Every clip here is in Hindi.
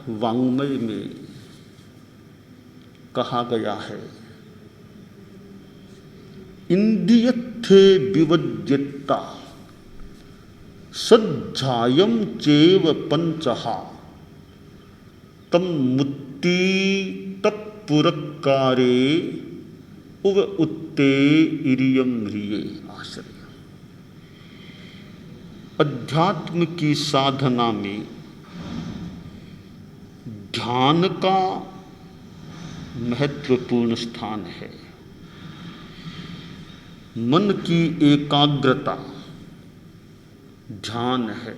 वाङ्मय में कहा गया है, इंद्रियत्थे विवज्यता सज्जायम चेव पंचहा तम मुत्ति तत्पुरकारे उव उत्ते इरियम रिये। आश्रय। अध्यात्म की साधना में ध्यान का महत्वपूर्ण स्थान है। मन की एकाग्रता ध्यान है।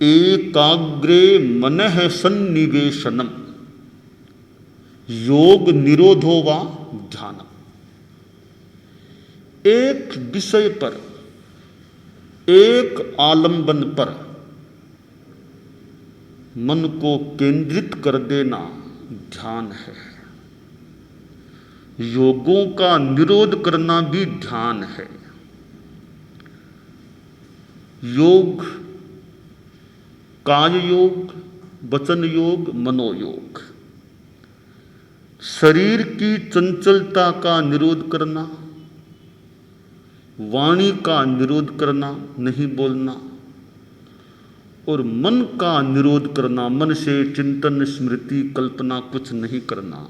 एकाग्रे मनः सन्निवेशनम योग निरोधो वा ध्यानम। एक विषय पर, एक आलंबन पर मन को केंद्रित कर देना ध्यान है। योगों का निरोध करना भी ध्यान है। योग काय योग, वचन योग, मनोयोग। शरीर की चंचलता का निरोध करना, वाणी का निरोध करना, नहीं बोलना, और मन का निरोध करना, मन से चिंतन स्मृति कल्पना कुछ नहीं करना,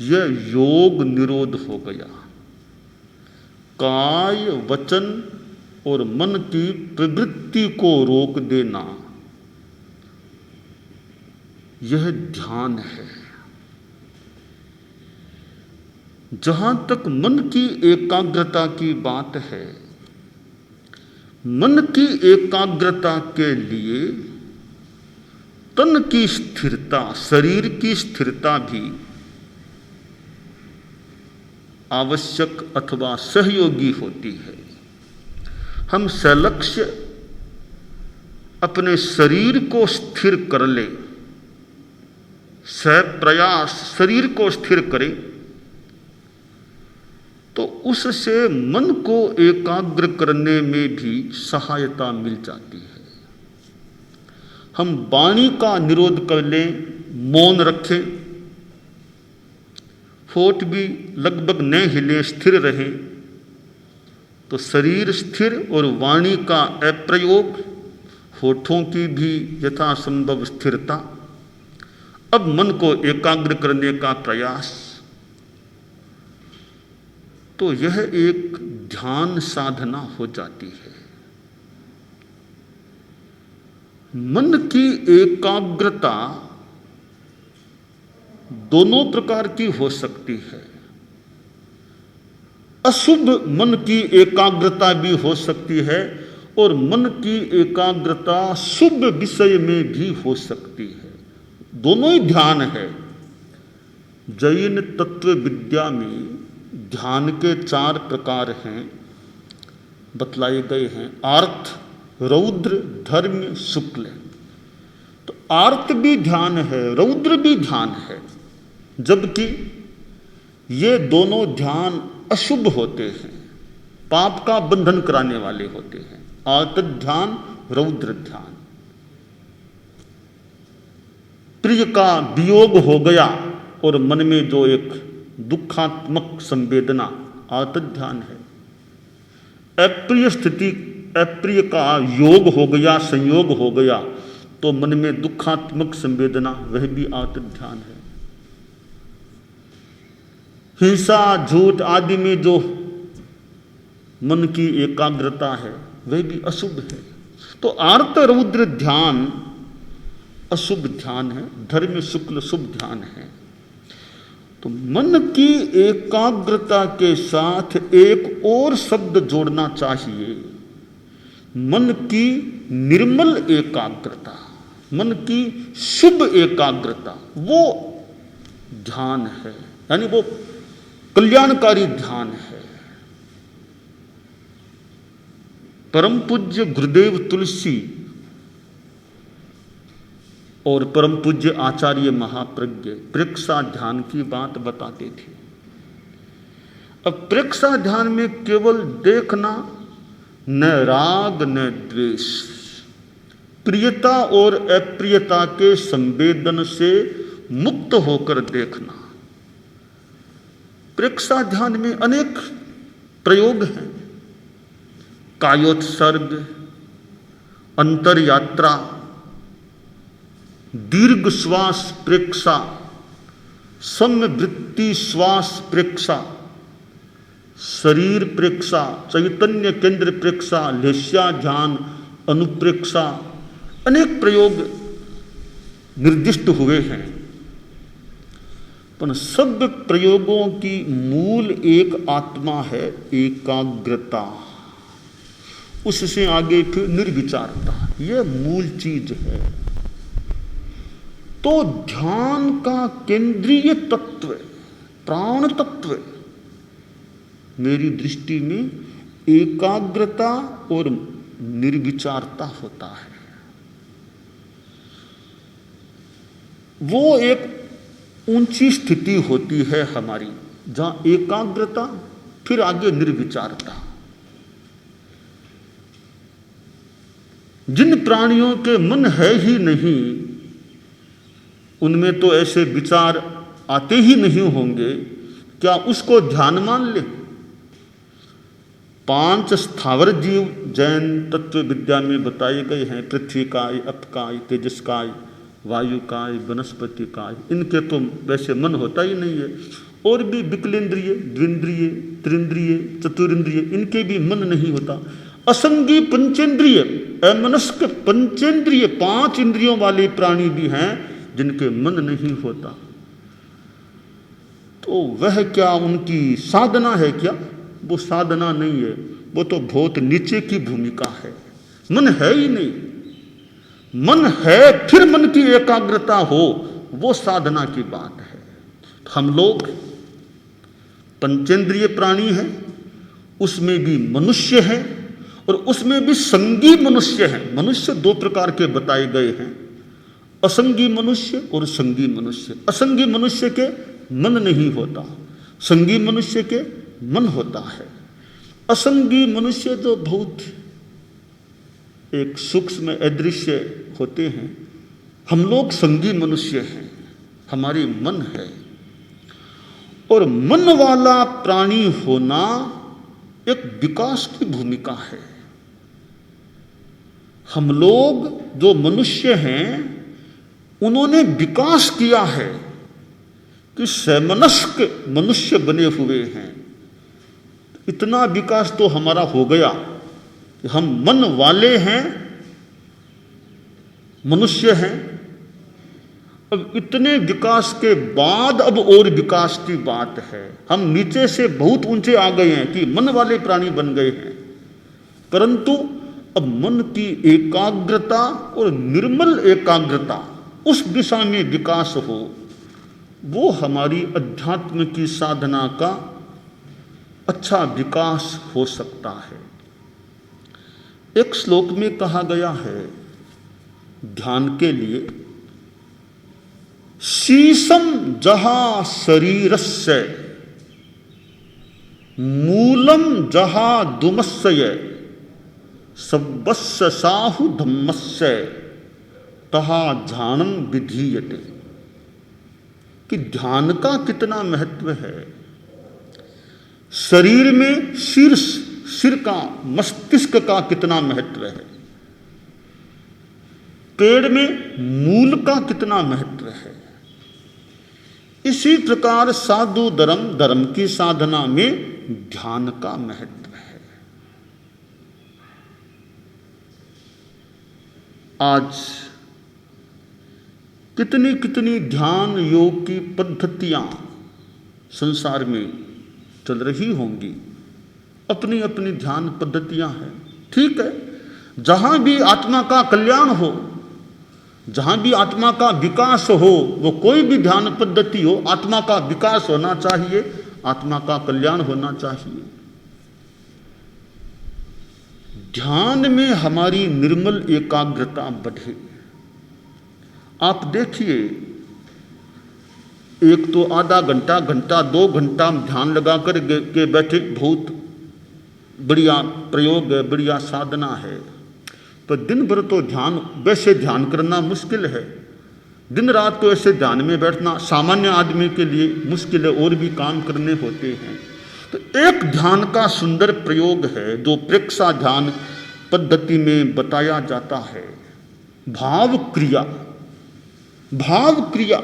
यह योग निरोध हो गया। काय वचन और मन की प्रवृत्ति को रोक देना, यह ध्यान है। जहां तक मन की एकाग्रता की बात है, मन की एकाग्रता के लिए तन की स्थिरता, शरीर की स्थिरता भी आवश्यक अथवा सहयोगी होती है। हम सलक्ष्य अपने शरीर को स्थिर कर ले, सप्रयास शरीर को स्थिर करें, तो उससे मन को एकाग्र करने में भी सहायता मिल जाती है। हम वाणी का निरोध कर लें, मौन रखें, होठ भी लगभग न हिले, स्थिर रहें, तो शरीर स्थिर और वाणी का अप्रयोग, होठों की भी यथासंभव स्थिरता, अब मन को एकाग्र करने का प्रयास, तो यह एक ध्यान साधना हो जाती है। मन की एकाग्रता दोनों प्रकार की हो सकती है। अशुभ मन की एकाग्रता भी हो सकती है और मन की एकाग्रता शुभ विषय में भी हो सकती है। दोनों ही ध्यान है। जैन तत्व विद्या में ध्यान के 4 प्रकार हैं, बतलाए गए हैं। आर्त, रौद्र, धर्म, शुक्ल। तो आर्त भी ध्यान है, रौद्र भी ध्यान है, जबकि ये दोनों ध्यान अशुभ होते हैं, पाप का बंधन कराने वाले होते हैं। आर्त ध्यान, रौद्र ध्यान। प्रिय का वियोग हो गया और मन में जो एक दुखात्मक संवेदना, आर्त ध्यान है। अप्रिय स्थिति, अप्रिय का योग हो गया, संयोग हो गया, तो मन में दुखात्मक संवेदना, वह भी आर्त ध्यान है। हिंसा, झूठ आदि में जो मन की एकाग्रता है, वह भी अशुभ है। तो आर्त रौद्र ध्यान अशुभ ध्यान है, धर्म शुक्ल शुभ ध्यान है। तो मन की एकाग्रता के साथ एक और शब्द जोड़ना चाहिए, मन की निर्मल एकाग्रता, मन की शुभ एकाग्रता, वो ध्यान है, यानी वो कल्याणकारी ध्यान है। परम पूज्य गुरुदेव तुलसी और परम पूज्य आचार्य महाप्रज्ञ प्रेक्षा ध्यान की बात बताते थे। अब प्रेक्षा ध्यान में केवल देखना, न राग न द्वेष, प्रियता और अप्रियता के संवेदन से मुक्त होकर देखना। प्रेक्षा ध्यान में अनेक प्रयोग हैं। कायोत्सर्ग, अंतर यात्रा, दीर्घ श्वास प्रेक्षा, समवृत्ति श्वास प्रेक्षा, शरीर प्रेक्षा, चैतन्य केंद्र प्रेक्षा, लेस्या ध्यान, अनुप्रेक्षा, अनेक प्रयोग निर्दिष्ट हुए हैं। पर सब प्रयोगों की मूल एक आत्मा है, एकाग्रता। उससे आगे फिर निर्विचारता, यह मूल चीज है। तो ध्यान का केंद्रीय तत्व, प्राण तत्व मेरी दृष्टि में एकाग्रता और निर्विचारता होता है। वो एक ऊंची स्थिति होती है हमारी, जहां एकाग्रता फिर आगे निर्विचारता। जिन प्राणियों के मन है ही नहीं, उनमें तो ऐसे विचार आते ही नहीं होंगे, क्या उसको ध्यान मान ले? 5 स्थावर जीव जैन तत्व विद्या में बताए गए हैं, पृथ्वी काय, अप काय, तेजस काय, वायु काय, वनस्पति काय। इनके तो वैसे मन होता ही नहीं है। और भी विकलेंद्रिय, द्विंद्रिय, त्रिंद्रिय, चतुरिंद्रिय, इनके भी मन नहीं होता। असंगी पंचेंद्रिय, अमनस्क पंचेंद्रिय, 5 इंद्रियों वाले प्राणी भी हैं जिनके मन नहीं होता। तो वह क्या उनकी साधना है क्या? वो साधना नहीं है, वो तो बहुत नीचे की भूमिका है। मन है ही नहीं। मन है फिर मन की एकाग्रता हो, वो साधना की बात है। हम लोग पंचेंद्रिय प्राणी हैं, उसमें भी मनुष्य हैं और उसमें भी संगी मनुष्य हैं। मनुष्य 2 प्रकार के बताए गए हैं, असंगी मनुष्य और संगी मनुष्य। असंगी मनुष्य के मन नहीं होता, संगी मनुष्य के मन होता है। असंगी मनुष्य तो बहुत एक सूक्ष्म अदृश्य होते हैं। हम लोग संगी मनुष्य हैं, हमारी मन है। और मन वाला प्राणी होना एक विकास की भूमिका है। हम लोग जो मनुष्य हैं, उन्होंने विकास किया है कि सैमनस्क मनुष्य बने हुए हैं। इतना विकास तो हमारा हो गया कि हम मन वाले हैं, मनुष्य हैं। अब इतने विकास के बाद अब और विकास की बात है। हम नीचे से बहुत ऊंचे आ गए हैं कि मन वाले प्राणी बन गए हैं, परंतु अब मन की एकाग्रता और निर्मल एकाग्रता, उस दिशा में विकास हो, वो हमारी अध्यात्म की साधना का अच्छा विकास हो सकता है। एक श्लोक में कहा गया है ध्यान के लिए, शीशम जहा शरीरस्य मूलम जहा दुमस्य सब्बस्य साहु धम्मस्य तहा ध्यानम विधीयते। कि ध्यान का कितना महत्व है। शरीर में सिर का, मस्तिष्क का कितना महत्व है। पेड़ में मूल का कितना महत्व है। इसी प्रकार साधु धर्म की साधना में ध्यान का महत्व है। आज कितनी कितनी ध्यान योग की पद्धतियां संसार में चल रही होंगी, अपनी अपनी ध्यान पद्धतियां हैं। ठीक है, जहां भी आत्मा का कल्याण हो, जहां भी आत्मा का विकास हो, वो कोई भी ध्यान पद्धति हो, आत्मा का विकास होना चाहिए, आत्मा का कल्याण होना चाहिए। ध्यान में हमारी निर्मल एकाग्रता बढ़े। आप देखिए, एक तो आधा घंटा, 2 घंटा ध्यान लगा कर के बैठे, बहुत बढ़िया प्रयोग है, बढ़िया साधना है। पर दिन भर तो ध्यान, वैसे ध्यान करना मुश्किल है। दिन रात तो ऐसे ध्यान में बैठना सामान्य आदमी के लिए मुश्किल है, और भी काम करने होते हैं। तो एक ध्यान का सुंदर प्रयोग है जो प्रेक्षा ध्यान पद्धति में बताया जाता है, भाव क्रिया। भाव क्रिया,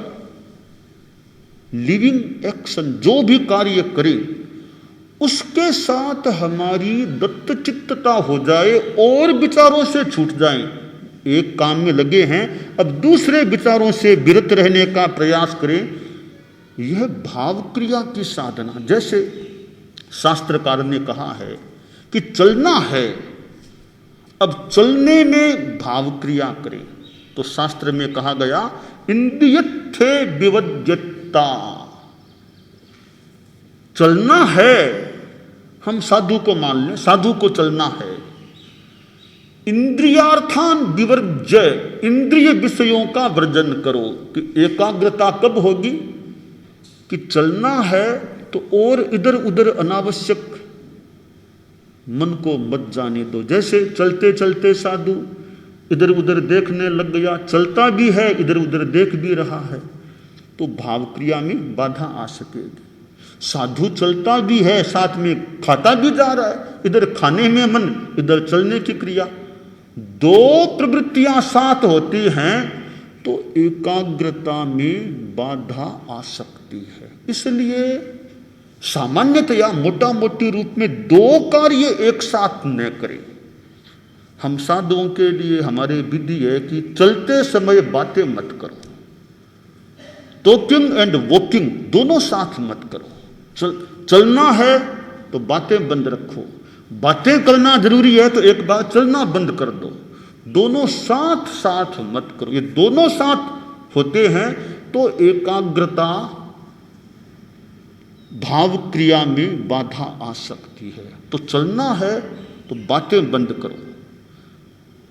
लिविंग एक्शन, जो भी कार्य करे उसके साथ हमारी दत्तचित्तता हो जाए और विचारों से छूट जाएं। एक काम में लगे हैं, अब दूसरे विचारों से विरत रहने का प्रयास करें, यह भाव क्रिया की साधना। जैसे शास्त्रकार ने कहा है कि चलना है, अब चलने में भाव क्रिया करें, तो शास्त्र में कहा गया इंद्रियत्थे विवज्यता। चलना है, हम साधु को मान लें, साधु को चलना है। इंद्रियार्थान विवर्ज्य, इंद्रिय विषयों का वर्जन करो। कि एकाग्रता कब होगी कि चलना है तो और इधर उधर अनावश्यक मन को मत जाने दो। जैसे चलते चलते साधु इधर उधर देखने लग गया, चलता भी है इधर उधर देख भी रहा है, तो भाव क्रिया में बाधा आ सकेगी। साधु चलता भी है साथ में खाता भी जा रहा है, इधर खाने में मन इधर चलने की क्रिया, दो प्रवृत्तियां साथ होती हैं तो एकाग्रता में बाधा आ सकती है। इसलिए सामान्यतया मोटा मोटी रूप में दो कार्य एक साथ न करें। हम साधुओं के लिए हमारे विधि है कि चलते समय बातें मत करो, टॉकिंग एंड वॉकिंग दोनों साथ मत करो। चलना है तो बातें बंद रखो, बातें करना जरूरी है तो एक बार चलना बंद कर दो, दोनों साथ साथ मत करो। ये दोनों साथ होते हैं तो एकाग्रता भाव क्रिया में बाधा आ सकती है। तो चलना है तो बातें बंद करो,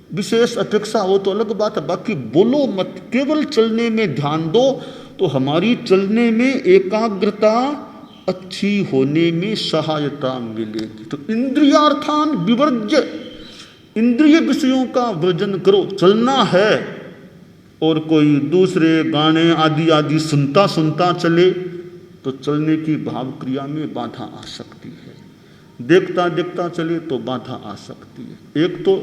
विशेष अपेक्षा हो तो अलग बात है, बाकी बोलो मत, केवल चलने में ध्यान दो तो हमारी चलने में एकाग्रता अच्छी होने में सहायता मिलेगी। तो इंद्रियार्थान विवर्ज्य, इंद्रिय विषयों का वर्जन करो। चलना है और कोई दूसरे गाने आदि आदि सुनता सुनता चले तो चलने की भाव क्रिया में बाधा आ सकती है, देखता देखता चले तो बाधा आ सकती है। एक तो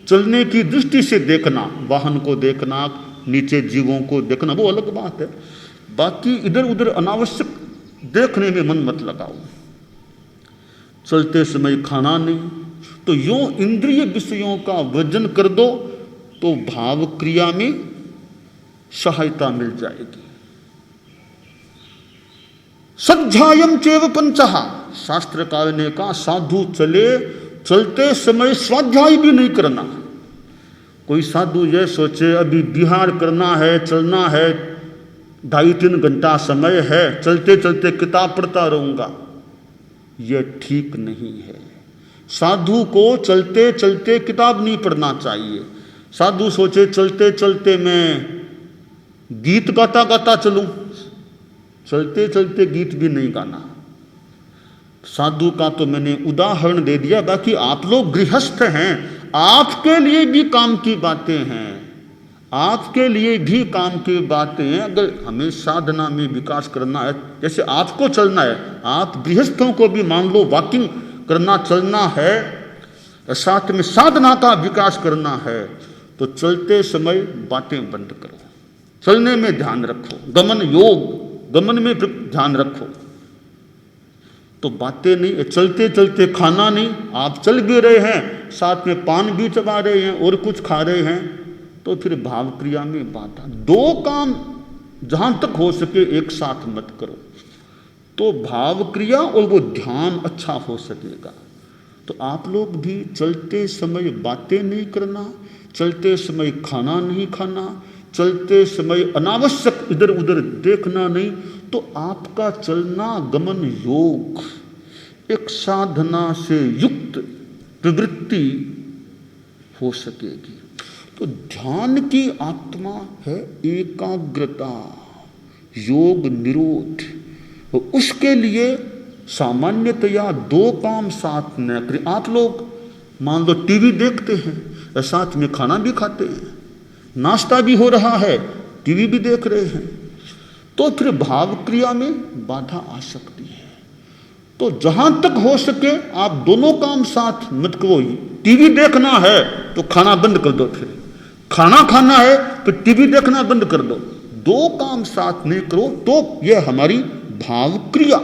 चलने की दृष्टि से देखना, वाहन को देखना, नीचे जीवों को देखना, वो अलग बात है, बाकी इधर उधर अनावश्यक देखने में मन मत लगाओ। चलते समय खाना नहीं, तो यूं इंद्रिय विषयों का वर्जन कर दो तो भाव क्रिया में सहायता मिल जाएगी। सज्जायम चेव पंचहा, शास्त्रकार ने कहा साधु चलते समय स्वाध्याय भी नहीं करना। कोई साधु यह सोचे अभी विहार करना है, चलना है, 2.5-3 घंटा समय है, चलते चलते किताब पढ़ता रहूंगा, यह ठीक नहीं है। साधु को चलते चलते किताब नहीं पढ़ना चाहिए। साधु सोचे चलते चलते मैं गीत गाता गाता चलूं, चलते चलते गीत भी नहीं गाना। साधु का तो मैंने उदाहरण दे दिया, बाकी आप लोग गृहस्थ हैं, आपके लिए भी काम की बातें हैं, आपके लिए भी काम की बातें हैं। अगर हमें साधना में विकास करना है, जैसे आपको चलना है, आप गृहस्थों को भी मान लो वॉकिंग करना चलना है, साथ में साधना का विकास करना है, तो चलते समय बातें बंद करो, चलने में ध्यान रखो, गमन योग गमन में ध्यान रखो। तो बातें नहीं, चलते चलते खाना नहीं, आप चल भी रहे हैं साथ में पान भी चबा रहे हैं और कुछ खा रहे हैं, तो फिर भाव क्रिया में बाधा। दो काम जहां तक हो सके एक साथ मत करो, तो भाव क्रिया और वो ध्यान अच्छा हो सकेगा। तो आप लोग भी चलते समय बातें नहीं करना, चलते समय खाना नहीं खाना, चलते समय अनावश्यक इधर उधर देखना नहीं, तो आपका चलना गमन योग एक साधना से युक्त प्रवृत्ति हो सकेगी। तो ध्यान की आत्मा है एकाग्रता, योग निरोध। तो उसके लिए सामान्यतया दो काम साथ न करें। आप लोग मान लो टीवी देखते हैं, और साथ में खाना भी खाते हैं, नाश्ता भी हो रहा है, टीवी भी देख रहे हैं, तो फिर भाव क्रिया में बाधा आ सकती है। तो जहां तक हो सके आप दोनों काम साथ मत करो। टीवी देखना है तो खाना बंद कर दो, फिर खाना खाना है तो टीवी देखना बंद कर दो। दो काम साथ नहीं करो तो यह हमारी भाव क्रिया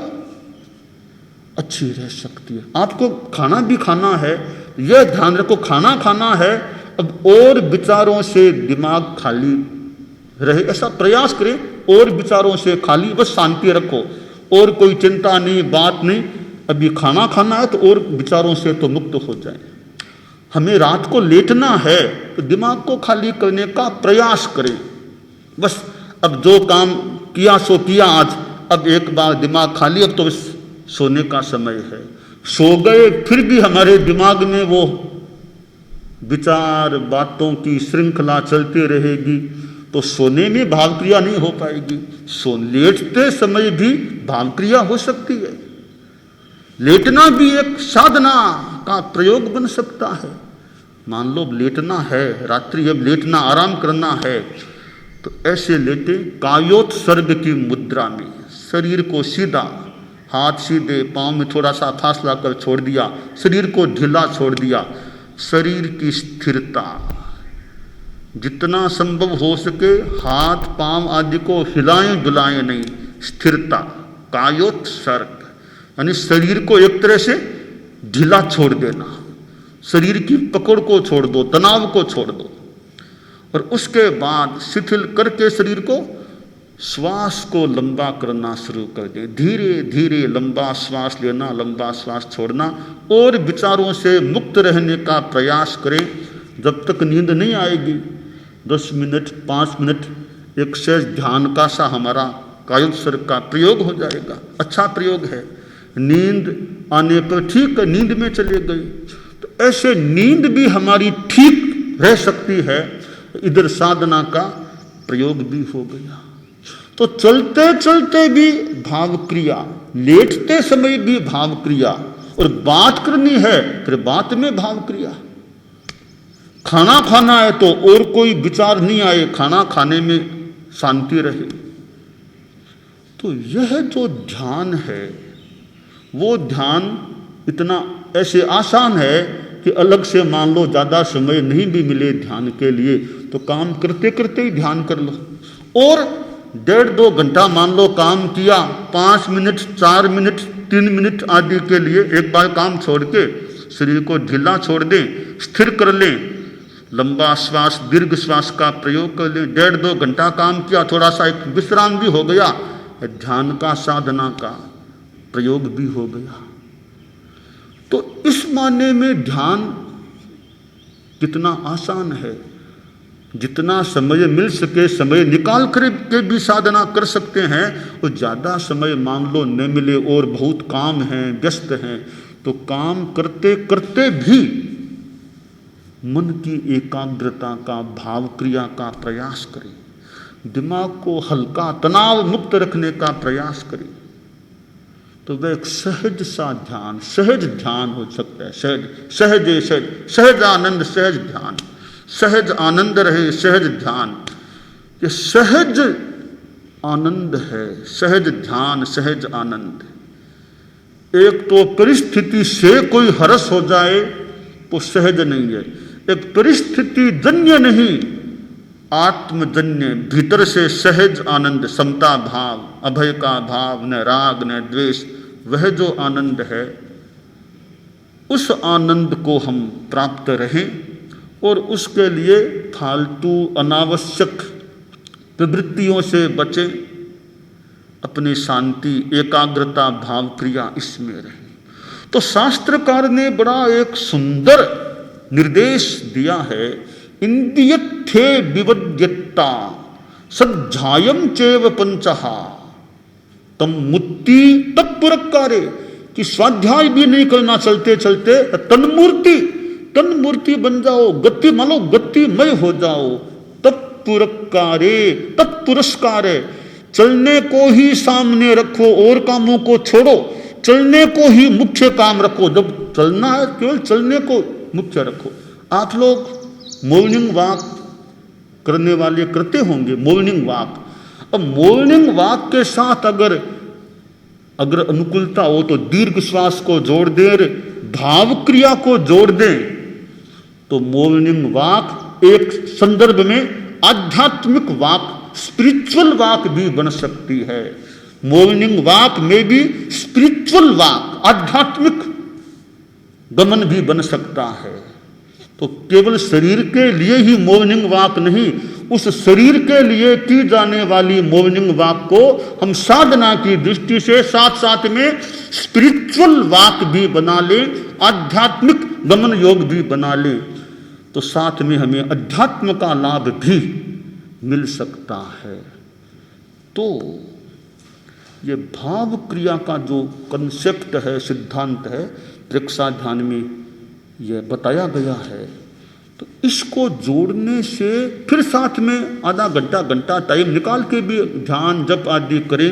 अच्छी रह सकती है। आपको खाना भी खाना है, यह ध्यान रखो, खाना खाना है, अब और विचारों से दिमाग खाली रहे, ऐसा प्रयास करें, और विचारों से खाली, बस शांति रखो, और कोई चिंता नहीं, बात नहीं, अभी खाना खाना है तो और विचारों से तो मुक्त हो जाए। हमें रात को लेटना है तो दिमाग को खाली करने का प्रयास करें, बस अब जो काम किया सो किया आज, अब एक बार दिमाग खाली, अब तो बस सोने का समय है। सो गए फिर भी हमारे दिमाग में वो विचार, बातों की श्रृंखला चलती रहेगी, तो सोने में भाव क्रिया नहीं हो पाएगी। लेटते समय भी भाव क्रिया हो सकती है। लेटना भी एक साधना का प्रयोग बन सकता है। मान लो लेटना है, रात्रि अब लेटना, आराम करना है, तो ऐसे लेटे कायोत्सर्ग की मुद्रा में, शरीर को सीधा, हाथ सीधे, पांव में थोड़ा सा फासला कर छोड़ दिया, शरीर को ढीला छोड़ दिया, शरीर की स्थिरता, जितना संभव हो सके हाथ पांव आदि को हिलाएं डुलाएं नहीं, स्थिरता, कायोत्सर्ग, यानी शरीर को एक तरह से ढीला छोड़ देना, शरीर की पकड़ को छोड़ दो, तनाव को छोड़ दो, और उसके बाद शिथिल करके शरीर को, श्वास को लंबा करना शुरू कर दे, धीरे धीरे लंबा श्वास लेना, लंबा श्वास छोड़ना, और विचारों से मुक्त रहने का प्रयास करें जब तक नींद नहीं आएगी। 10 मिनट 5 मिनट एक शेष ध्यान का सा हमारा कायोत्सर्ग का प्रयोग हो जाएगा। अच्छा प्रयोग है। नींद आने पर ठीक है, नींद में चले गए, तो ऐसे नींद भी हमारी ठीक रह सकती है। इधर साधना का प्रयोग भी हो गया। तो चलते चलते भी भाव क्रिया, लेटते समय भी भाव क्रिया, और बात करनी है फिर बात में भाव क्रिया। खाना खाना है तो और कोई विचार नहीं आए, खाना खाने में शांति रहे। तो यह जो ध्यान है वो ध्यान इतना ऐसे आसान है कि अलग से मान लो ज़्यादा समय नहीं भी मिले ध्यान के लिए तो काम करते करते ही ध्यान कर लो। और 1.5-2 घंटा मान लो काम किया, 5 मिनट 4 मिनट 3 मिनट आदि के लिए एक बार काम छोड़ के शरीर को ढीला छोड़ दें, स्थिर कर लें, लंबा श्वास दीर्घ श्वास का प्रयोग कर लें। 1.5-2 घंटा काम किया, थोड़ा सा एक विश्राम भी हो गया, ध्यान का साधना का प्रयोग भी हो गया। तो इस मायने में ध्यान कितना आसान है। जितना समय मिल सके समय निकाल कर के भी साधना कर सकते हैं, और ज़्यादा समय मान लो न मिले और बहुत काम है, व्यस्त हैं, तो काम करते करते भी मन की एकाग्रता का, भाव क्रिया का प्रयास करें, दिमाग को हल्का तनाव मुक्त रखने का प्रयास करें। तो वह एक सहज सा ध्यान, सहज ध्यान हो सकता है। सहज आनंद, सहज ध्यान, सहज आनंद रहे, सहज ध्यान। ये सहज आनंद है, सहज ध्यान, सहज आनंद। एक तो परिस्थिति से कोई हर्ष हो जाए तो सहज नहीं है। एक परिस्थिति जन्य नहीं, आत्मजन्य, भीतर से सहज आनंद, समता भाव, अभय का भाव, न राग न द्वेष, वह जो आनंद है, उस आनंद को हम प्राप्त रहें, और उसके लिए फालतू अनावश्यक प्रवृत्तियों से बचें, अपनी शांति, एकाग्रता, भाव क्रिया इसमें रहें। तो शास्त्रकार ने बड़ा एक सुंदर निर्देश दिया है, इंद्रियत्थे विवद्यत्ता सज्जायम चैव पंचहा तम मुक्ति तत्पुरक्कारे, कि स्वाध्याय भी नहीं करना चलते चलते तन्मूर्ति बन जाओ, गति मानो गतिमय हो जाओ। तत्पुरक्कारे, तत्पुरस्कारे, चलने को ही सामने रखो और कामों को छोड़ो, चलने को ही मुख्य काम रखो। जब चलना है केवल चलने को मुख्य रखो। आप लोग मॉर्निंग वॉक करने वाले करते होंगे मॉर्निंग वॉक। अब मॉर्निंग वॉक के साथ अगर अनुकूलता हो तो दीर्घ श्वास को जोड़ दें, भाव क्रिया को जोड़ दें, तो मॉर्निंग वॉक एक संदर्भ में आध्यात्मिक वॉक, स्पिरिचुअल वॉक भी बन सकती है। मॉर्निंग वॉक में भी स्पिरिचुअल वॉक, आध्यात्मिक गमन भी बन सकता है। तो केवल शरीर के लिए ही मॉर्निंग वॉक नहीं, उस शरीर के लिए की जाने वाली मॉर्निंग वॉक को हम साधना की दृष्टि से साथ साथ में स्पिरिचुअल वॉक भी बना लें, आध्यात्मिक गमन योग भी बना लें, तो साथ में हमें अध्यात्म का लाभ भी मिल सकता है। तो ये भाव क्रिया का जो कंसेप्ट है, सिद्धांत है, प्रेक्षा ध्यान में यह बताया गया है। तो इसको जोड़ने से फिर साथ में आधा घंटा टाइम निकाल के भी ध्यान जप आदि करें,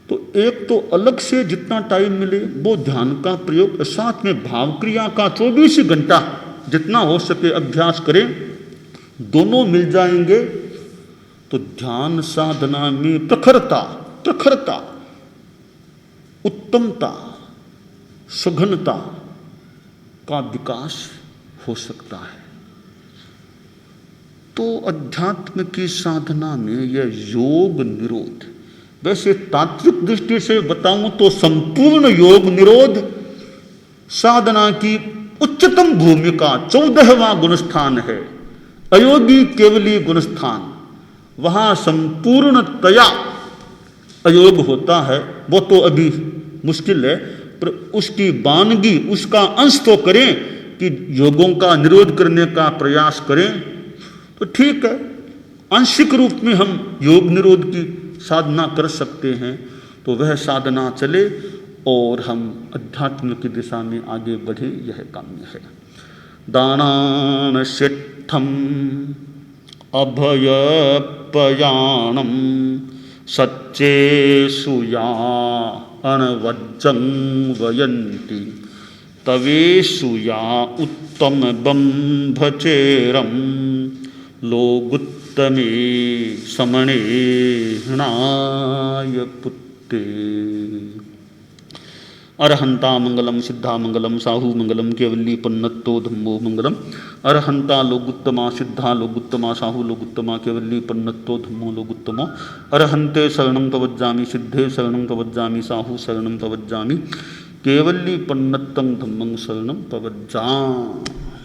तो एक तो अलग से जितना टाइम मिले वो ध्यान का प्रयोग, साथ में भाव क्रिया का 24 घंटा जितना हो सके अभ्यास करें, दोनों मिल जाएंगे तो ध्यान साधना में प्रखरता, उत्तमता, सघनता का विकास हो सकता है। तो अध्यात्म की साधना में यह योग निरोध, वैसे तात्विक दृष्टि से बताऊं तो संपूर्ण योग निरोध साधना की उच्चतम भूमिका 14वां गुणस्थान है, अयोगी केवली गुणस्थान। वहां संपूर्णतया अयोग होता है, वो तो अभी मुश्किल है, पर उसकी वानगी, उसका अंश तो करें कि योगों का निरोध करने का प्रयास करें, तो ठीक है, आंशिक रूप में हम योग निरोध की साधना कर सकते हैं। तो वह साधना चले और हम अध्यात्म की दिशा में आगे बढ़े, यह काम्य है। दानान शिट्ठम अभयपयाणम सच्चे सुया अणवज्जं वयन्ति तवेषु या उत्तम बंभचेरम लोगुत्तमे समणे हृणाय पुत्ते। अरहंता मंगलम सिद्धा मंगलम साहू मंगलम केवली पन्नत्तो धम्मो मंगलम। अरहंता लोगुत्तमा सिद्धा लोगुत्तमा साहू लोगुत्तमा केवली पन्नत्तो धम्मो लोगुत्तमो। अरहंते शरणं प्रवज्जामि सिद्धे शरणं प्रवज्जामि साहू शरणं प्रवज्जामि केवली पन्नत्तं धम्मं शरणं प्रवज्जामि।